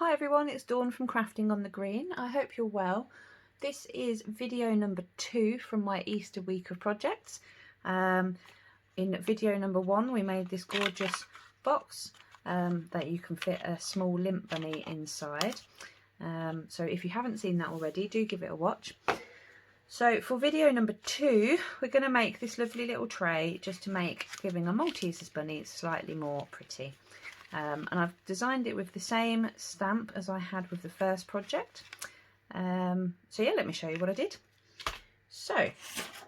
Hi everyone, it's Dawn from Crafting on the Green. I hope you're well. This is video number 2 from my Easter week of projects. In video number 1 we made this gorgeous box that you can fit a small limp bunny inside. So if you haven't seen that already, do give it a watch. So for video number 2 we're going to make this lovely little tray just to make giving a Malteser bunny slightly more pretty. And I've designed it with the same stamp as I had with the first project. So yeah, let me show you what I did. So, if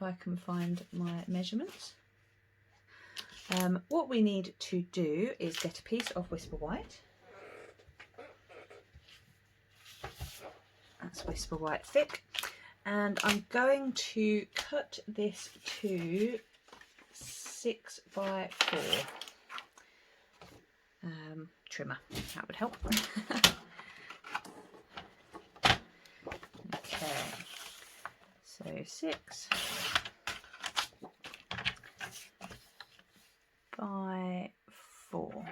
I can find my measurements. What we need to do is get a piece of Whisper White. That's Whisper White thick. And I'm going to cut this to 6 by 4 trimmer, that would help. Okay, so 6 by 4.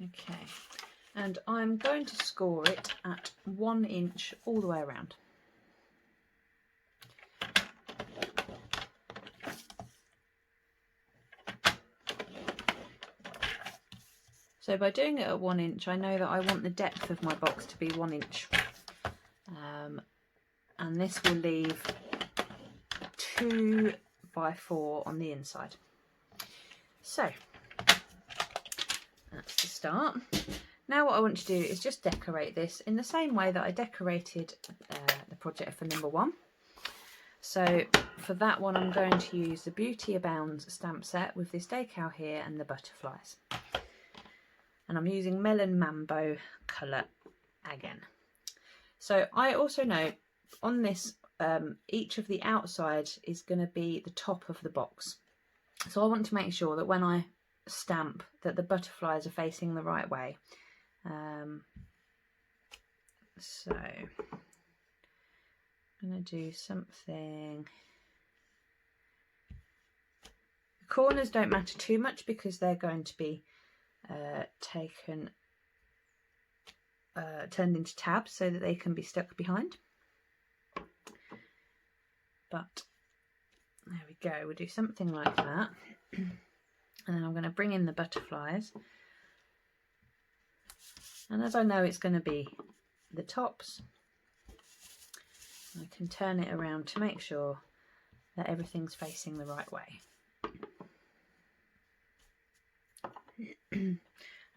Okay, and I'm going to score it at 1 inch all the way around. So by doing it at 1 inch, I know that I want the depth of my box to be 1 inch. And this will leave 2 by 4 on the inside. So that's the start. Now what I want to do is just decorate this in the same way that I decorated the project for number 1. So for that one I'm going to use the Beauty Abounds stamp set with this decal here and the butterflies. And I'm using Melon Mambo colour again. So I also know on this each of the outside is going to be the top of the box. So I want to make sure that when I stamp that the butterflies are facing the right way. So I'm going to do something. The corners don't matter too much because they're going to be turned into tabs so that they can be stuck behind. But there we go, we'll do something like that. And then I'm going to bring in the butterflies. And as I know it's going to be the tops, I can turn it around to make sure that everything's facing the right way.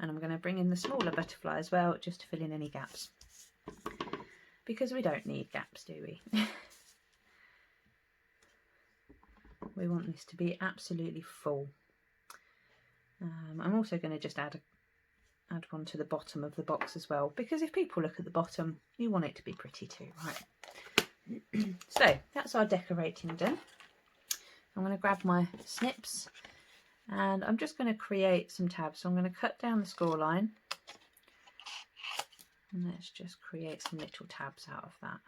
And I'm going to bring in the smaller butterfly as well, just to fill in any gaps. Because we don't need gaps, do we? We want this to be absolutely full. I'm also going to just add one to the bottom of the box as well, because if people look at the bottom, you want it to be pretty too, right? So that's our decorating done. I'm going to grab my snips. And I'm just going to create some tabs. So I'm going to cut down the score line. And let's just create some little tabs out of that.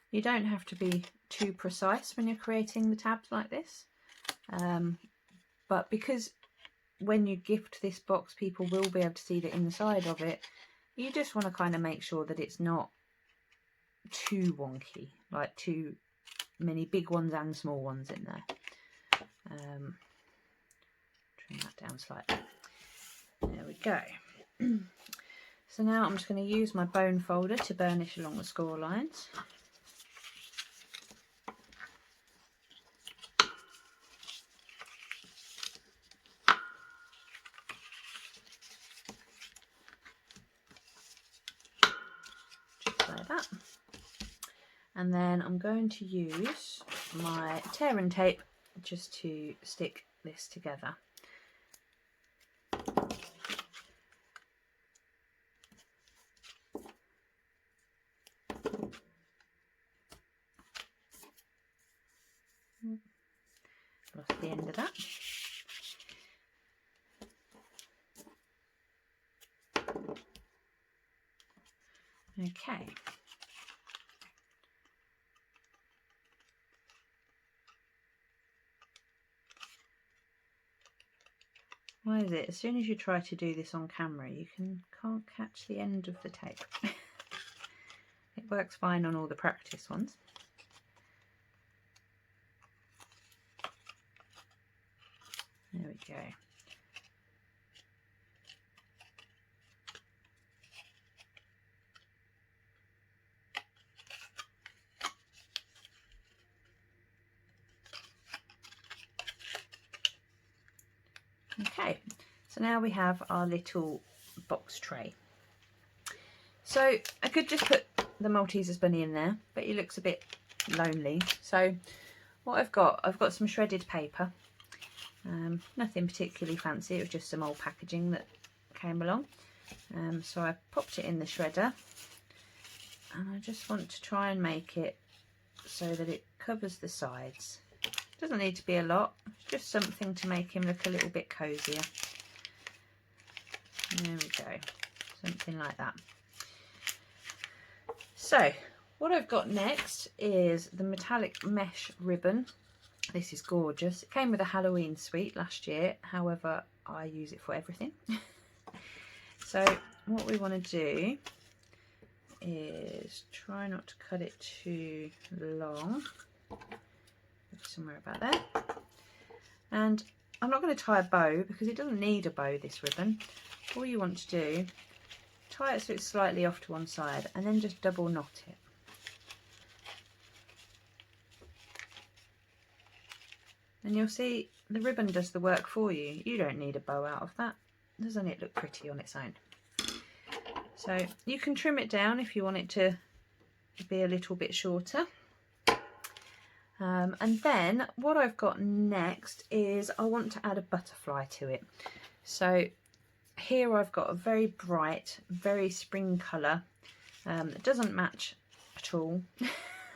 You don't have to be too precise when you're creating the tabs like this. But because when you gift this box people will be able to see the inside of it, you just want to kind of make sure that it's not too wonky, like too many big ones and small ones in there. Trim that down slightly. There we go. So now I'm just going to use my bone folder to burnish along the score lines. That. And then I'm going to use my tear and tape just to stick this together. Lost the end of that. Okay. Why is it? As soon as you try to do this on camera, you can't catch the end of the tape. It works fine on all the practice ones. There we go. Okay, so now we have our little box tray. So I could just put the Malteser Bunny in there, but he looks a bit lonely. So what I've got some shredded paper. Nothing particularly fancy, it was just some old packaging that came along. So I popped it in the shredder, and I just want to try and make it so that it covers the sides. Doesn't need to be a lot, just something to make him look a little bit cozier. There we go, something like that. So what I've got next is the metallic mesh ribbon. This is gorgeous. It came with a Halloween suite last year, however I use it for everything. So what we want to do is try not to cut it too long. Somewhere about there. And I'm not going to tie a bow because it doesn't need a bow, this ribbon. All you want to do, tie it so it's slightly off to one side and then just double knot it. And you'll see the ribbon does the work for you. You don't need a bow out of that. Doesn't it look pretty on its own? So you can trim it down if you want it to be a little bit shorter. And then what I've got next is I want to add a butterfly to it. So here I've got a very bright, very spring colour that doesn't match at all,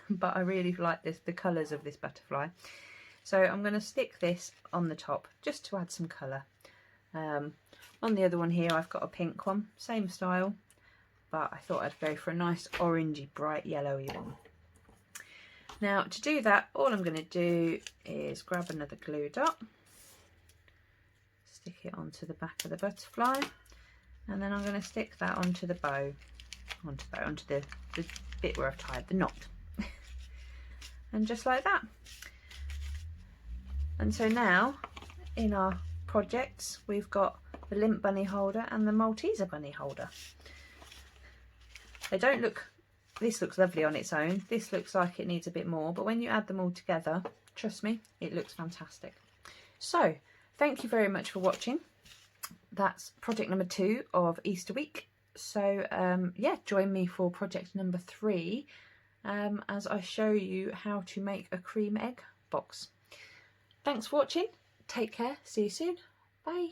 but I really like the colours of this butterfly. So I'm going to stick this on the top just to add some colour. On the other one here I've got a pink one, same style, but I thought I'd go for a nice orangey, bright yellowy one. Now to do that, all I'm going to do is grab another glue dot, stick it onto the back of the butterfly, and then I'm going to stick that onto the bow, onto the bit where I've tied the knot. And just like that. And so now in our projects we've got the limp bunny holder and the Malteser bunny holder. They don't look, this looks lovely on its own, this looks like it needs a bit more, but when you add them all together, trust me, it looks fantastic. So thank you very much for watching. That's project number 2 of Easter week. So yeah, join me for project number 3 as I show you how to make a cream egg box. Thanks for watching, take care, see you soon, bye.